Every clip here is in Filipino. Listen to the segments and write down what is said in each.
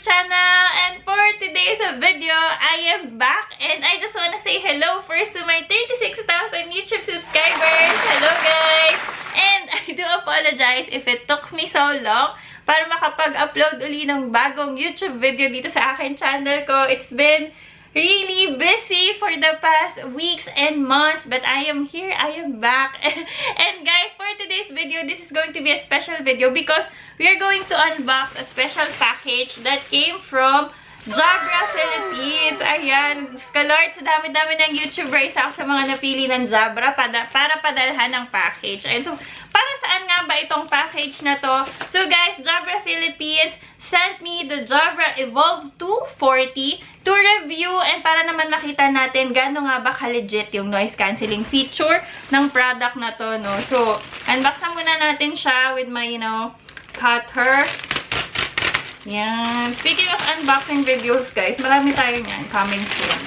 channel, and for today's video, I am back and I just want to say hello first to my 36,000 YouTube subscribers. Hello guys! And I do apologize if it took me so long para makapag-upload uli ng bagong YouTube video dito sa akin channel ko. It's been really busy for the past weeks and months, but I am here, I am back. And guys, for today's video, this is going to be a special video because we are going to unbox a special package that came from Jabra Philippines. Ayan, Lord, sa dami-dami ng YouTuber, isa ako sa mga napili ng Jabra para padalhan ng package. Ayan, so, para saan nga ba itong package na to? So guys, Jabra Philippines sent me the Jabra Evolve2 40 to review and para naman makita natin gaano nga ba ka-legit yung noise cancelling feature ng product na to, no? So, unboxan muna natin siya with my, cutter. Yan. Speaking of unboxing videos, guys, marami tayo niyan coming soon.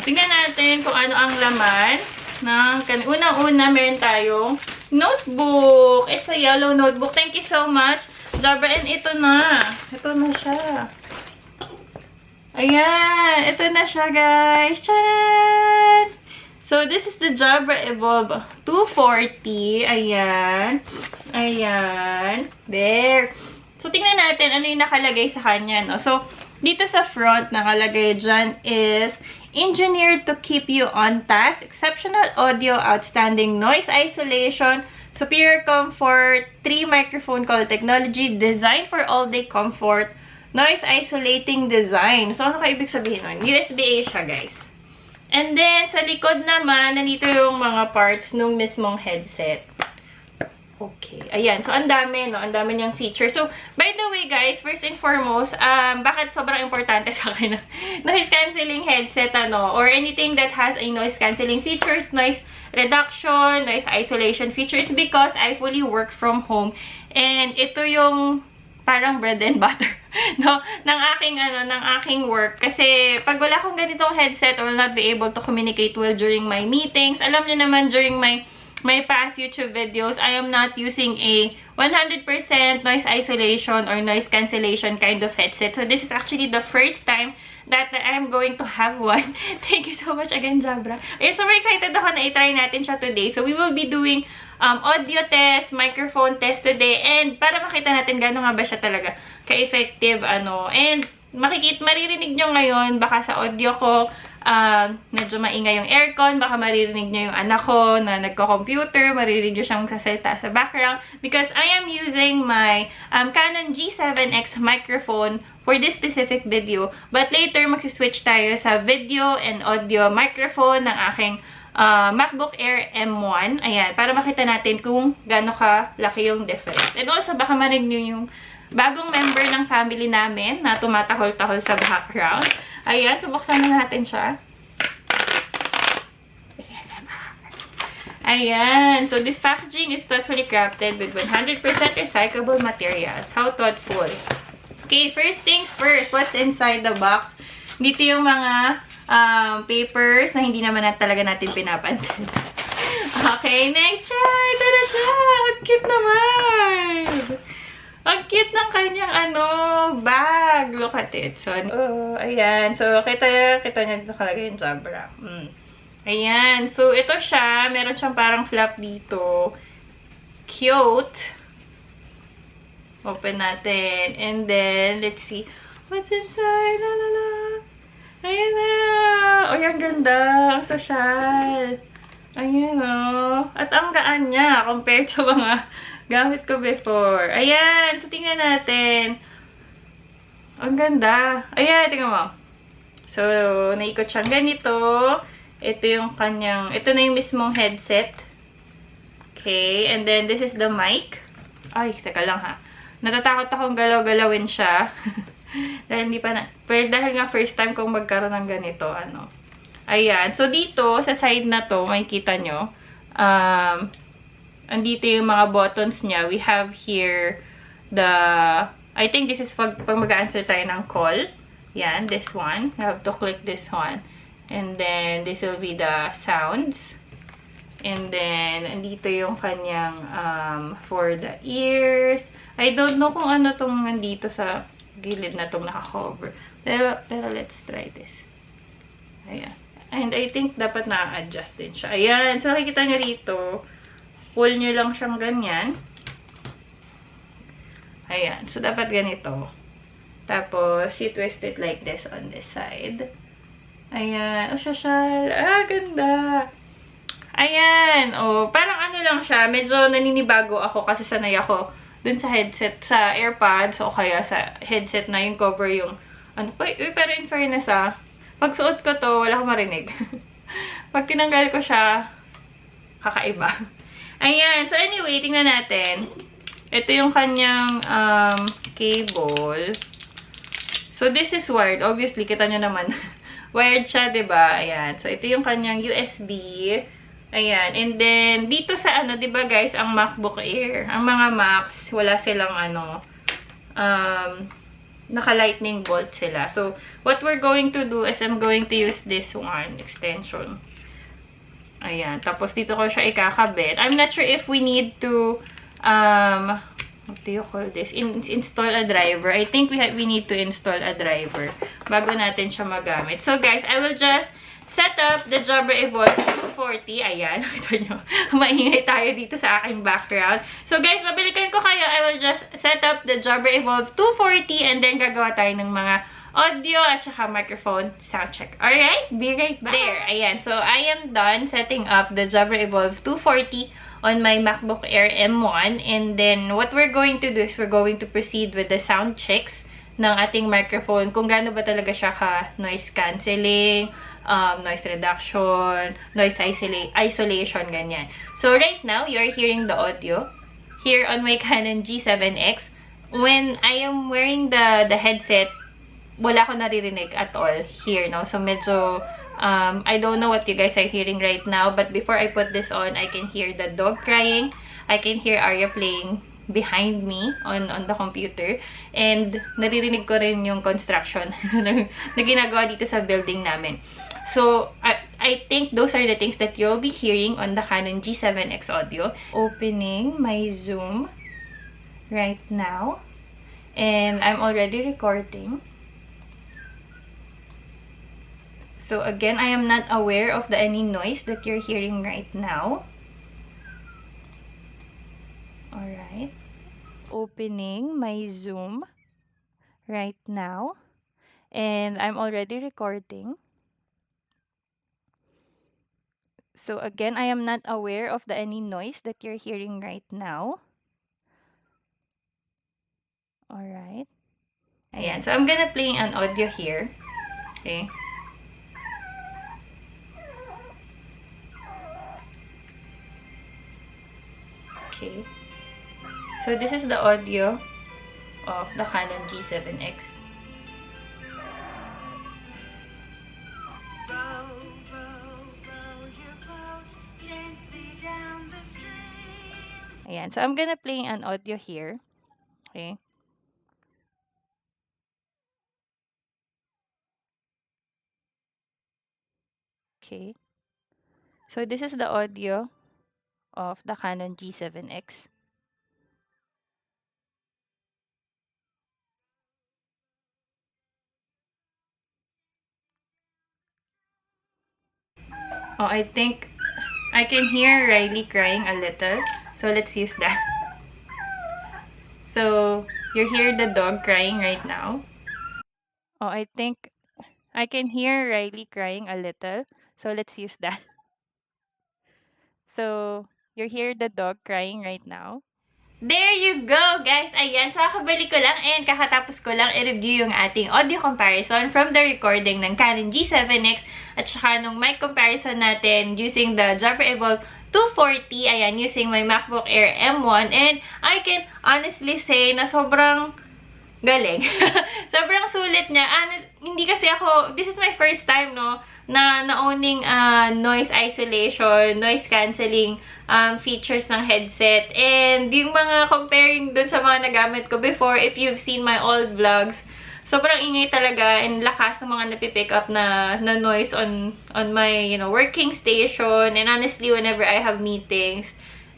Tingnan natin kung ano ang laman ng unang-una, meron tayong notebook. It's a yellow notebook. Thank you so much, Jabra. And ito na. Ito na siya. Ayan. Ito na siya, guys. Charan! So, this is the Jabra Evolve 240. Ayan. Ayan. There. So, tingnan natin ano yung nakalagay sa kanya, no? So, dito sa front, nakalagay dyan is engineered to keep you on task, exceptional audio, outstanding noise isolation, superior comfort, 3 microphone call technology, designed for all-day comfort, noise isolating design. So, ano ka ibig sabihin nun? USB-A siya, guys. And then, sa likod naman, nandito yung mga parts nung mismong headset. Okay. Ayan. So, ang dami, no? Ang dami niyang feature. So, by the way, guys, first and foremost, bakit sobrang importante sa akin na noise cancelling headset, or anything that has a noise cancelling features, noise reduction, noise isolation feature, it's because I fully work from home. And ito yung parang bread and butter, no? ng aking work. Kasi, pag wala akong ganitong headset, I will not be able to communicate well during my meetings. Alam niyo naman, during my past YouTube videos, I am not using a 100% noise isolation or noise cancellation kind of headset. So, this is actually the first time that I'm going to have one. Thank you so much again, Jabra. Ayun, super excited ako na i-try natin siya today. So, we will be doing audio test, microphone test today, and para makita natin gano'n nga ba siya talaga ka-effective, and maririnig nyo ngayon, baka sa audio ko, medyo maingay yung aircon, baka maririnig nyo yung anak ko na nagko-computer, maririnig nyo siyang sasalita sa background, because I am using my Canon G7X microphone for this specific video, but later magsiswitch tayo sa video and audio microphone ng aking MacBook Air M1, ayan, para makita natin kung gaano ka laki yung difference. And also, baka marinig nyo yung bagong member ng family namin na tumatahol-tahol sa background. Ayan, subuksan na natin siya. Ayan. So, this packaging is thoughtfully crafted with 100% recyclable materials. How thoughtful. Okay, first things first. What's inside the box? Dito yung mga papers na hindi naman talaga natin pinapansin. Okay, next siya. Ito na siya. Ang cute naman. Ang cute ng kanyang, bag. Look at it. So, ayan. So, kita niya dito kalagay yung Jabra. Ayan. So, ito siya. Meron siyang parang flap dito. Cute. Open natin. And then, let's see. What's inside? La la la. Ayan na. Oh, ang ganda. Ang social. Ayan, At ang gaan niya compared sa mga gamit ko before. Ayan. So, tingnan natin. Ang ganda. Ayan, tingnan mo. So, naikot siyang ganito. Ito yung kanyang, ito na yung mismong headset. Okay. And then, this is the mic. Ay, teka lang ha. Natatakot akong galaw-galawin siya. Dahil dahil nga first time kong magkaroon ng ganito, Ayan. So, dito, sa side na to, makikita nyo, andito yung mga buttons niya. We have here I think this is pag mag-answer tayo ng call. Yan, this one. You have to click this one. And then, this will be the sounds. And then, andito yung kanyang for the ears. I don't know kung ano tong nandito sa gilid na itong naka-cover. Pero let's try this. Ayan. And I think dapat na-adjust din siya. Ayan. So, nakikita nyo rito, pull nyo lang siyang ganyan. Ayan. So, dapat ganito. Tapos, you twist it like this on this side. Ayan. O, syal. Ah, ganda. Ayan. O, parang ano lang siya. Medyo naninibago ako kasi sanay ako dun sa headset, sa AirPods o kaya sa headset na yung cover yung ano pa. Pero in fairness pag suot ko to, wala akong marinig. Pag tinanggal ko siya, kakaiba. Ayan. So, anyway, tingnan natin. Ito yung kanyang cable. So, this is wired. Obviously, kita nyo naman. Wired siya, diba? Ayan. So, ito yung kanyang USB. Ayan. And then, dito sa diba guys, ang MacBook Air. Ang mga Macs, wala silang naka-lightning bolt sila. So, what we're going to do is I'm going to use this one extension. Ayan. Tapos, dito ko siya ikakabit. I'm not sure if we need to what do you call this? Install a driver. I think we need to install a driver bago natin siya magamit. So, guys, I will just set up the Jabra Evolve2. Ayan, nakita nyo. Maingay tayo dito sa aking background. So, guys, mabilikan ko kayo. I will just set up the Jabra Evolve240 and then gagawa tayo ng mga audio at saka microphone sound check. Alright? Be right back. There. Ayan. So, I am done setting up the Jabra Evolve240 on my MacBook Air M1. And then, what we're going to do is we're going to proceed with the sound checks ng ating microphone. Kung gaano ba talaga siya ka-noise cancelling, noise reduction, noise isolation, ganyan. So, right now, you are hearing the audio here on my Canon G7X. When I am wearing the headset, wala ko naririnig at all here, no? So, medyo, I don't know what you guys are hearing right now, but before I put this on, I can hear the dog crying. I can hear Arra playing behind me on the computer. And, naririnig ko rin yung construction na ginagawa dito sa building namin. So, I think those are the things that you'll be hearing on the Canon G7X audio. Opening my Zoom right now. And I'm already recording. So, again, I am not aware of any noise that you're hearing right now. Alright. Opening my Zoom right now. And I'm already recording. So, again, I am not aware of any noise that you're hearing right now. Alright. Ayan. So, I'm gonna play an audio here. Okay. Okay. So, this is the audio of the Canon G7X. Ayan. So, I'm gonna play an audio here. Okay. Okay. So, this is the audio of the Canon G7X. Oh, I think I can hear Riley crying a little. So, let's use that. So, you hear the dog crying right now. Oh, I think I can hear Riley crying a little. So, let's use that. So, you hear the dog crying right now. There you go, guys! Ayan, so kakabalik ko lang and kakatapos ko lang i-review yung ating audio comparison from the recording ng Canon G7X at saka nung mic comparison natin using the Jabra Evolve240, ayan, using my MacBook Air M1, and I can honestly say na sobrang galing. Sobrang sulit niya. Hindi kasi ako, this is my first time, no, na owning noise isolation, noise cancelling features ng headset. And yung mga comparing dun sa mga nagamit ko before, if you've seen my old vlogs, sobrang ingay talaga and lakas ng mga napipick up na noise on my, working station. And honestly, whenever I have meetings,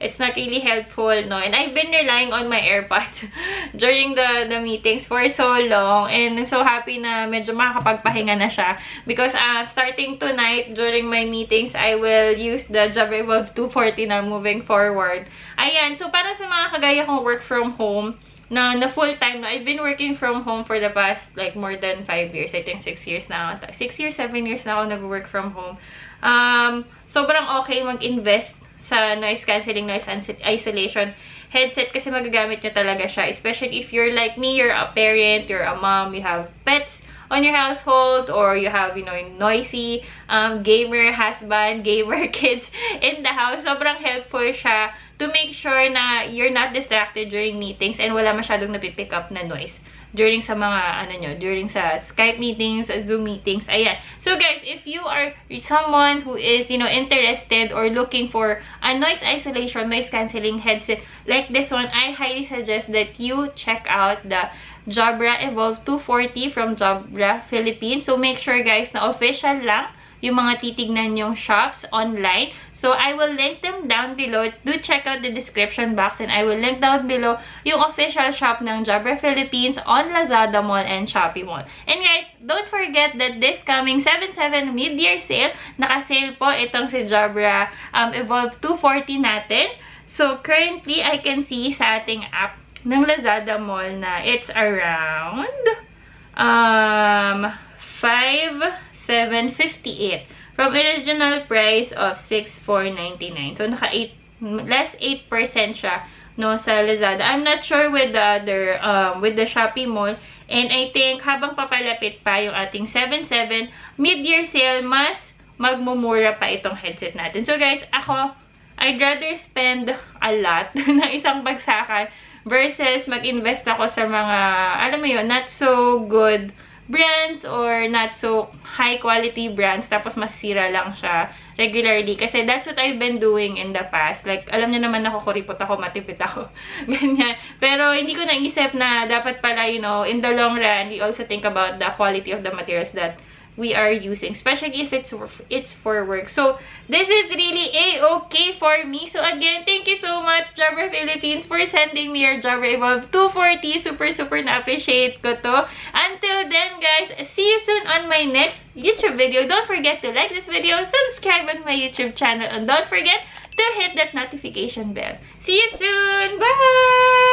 it's not really helpful, no? And I've been relying on my AirPods during the meetings for so long. And I'm so happy na medyo makakapagpahinga na siya. Because starting tonight, during my meetings, I will use the Jabra Evolve2 na moving forward. Ayan, so para sa mga kagaya kong work from home, na full-time na. I've been working from home for the past, like, more than 5 years. I think 6 years na. 6 years, 7 years na ako nag-work from home. Sobrang okay mag-invest sa noise cancelling, noise isolation headset kasi magagamit nyo talaga siya. Especially if you're like me, you're a parent, you're a mom, you have pets on your household, or you have, you know, noisy gamer husband, gamer kids in the house. Sobrang helpful siya to make sure na you're not distracted during meetings and wala masyadong napipick up na noise during sa mga, during sa Skype meetings, Zoom meetings. Ayan. So, guys, if you are someone who is, you know, interested or looking for a noise isolation, noise cancelling headset like this one, I highly suggest that you check out the Jabra Evolve2 from Jabra, Philippines. So, make sure, guys, na official lang yung mga titignan yung shops online. So, I will link them down below. Do check out the description box and I will link down below yung official shop ng Jabra Philippines on Lazada Mall and Shopee Mall. And guys, don't forget that this coming 7/7 mid-year sale, naka-sale po itong si Jabra Evolve2 natin. So, currently, I can see sa ating app ng Lazada Mall na it's around 5,758 from original price of 6,499. So, less 8% siya, no, sa Lazada. I'm not sure with the other, with the Shopee Mall. And I think, habang papalapit pa yung ating 7/7 mid-year sale, mas magmumura pa itong headset natin. So, guys, I'd rather spend a lot na isang bagsakan versus mag-invest ako sa mga, alam mo yun, not so good brands or not so high quality brands tapos masira lang siya regularly. Kasi that's what I've been doing in the past. Like, alam niyo naman ako, kuripot ako, matipid ako. Ganyan. Pero hindi ko naisip na dapat pala, you know, in the long run, we also think about the quality of the materials that we are using, especially if it's for work. So, this is really a-okay for me. So, again, thank you so much, Jabra Philippines, for sending me your Jabra Evolve2 Super na-appreciate ko to. Until then, guys, see you soon on my next YouTube video. Don't forget to like this video, subscribe on my YouTube channel, and don't forget to hit that notification bell. See you soon! Bye!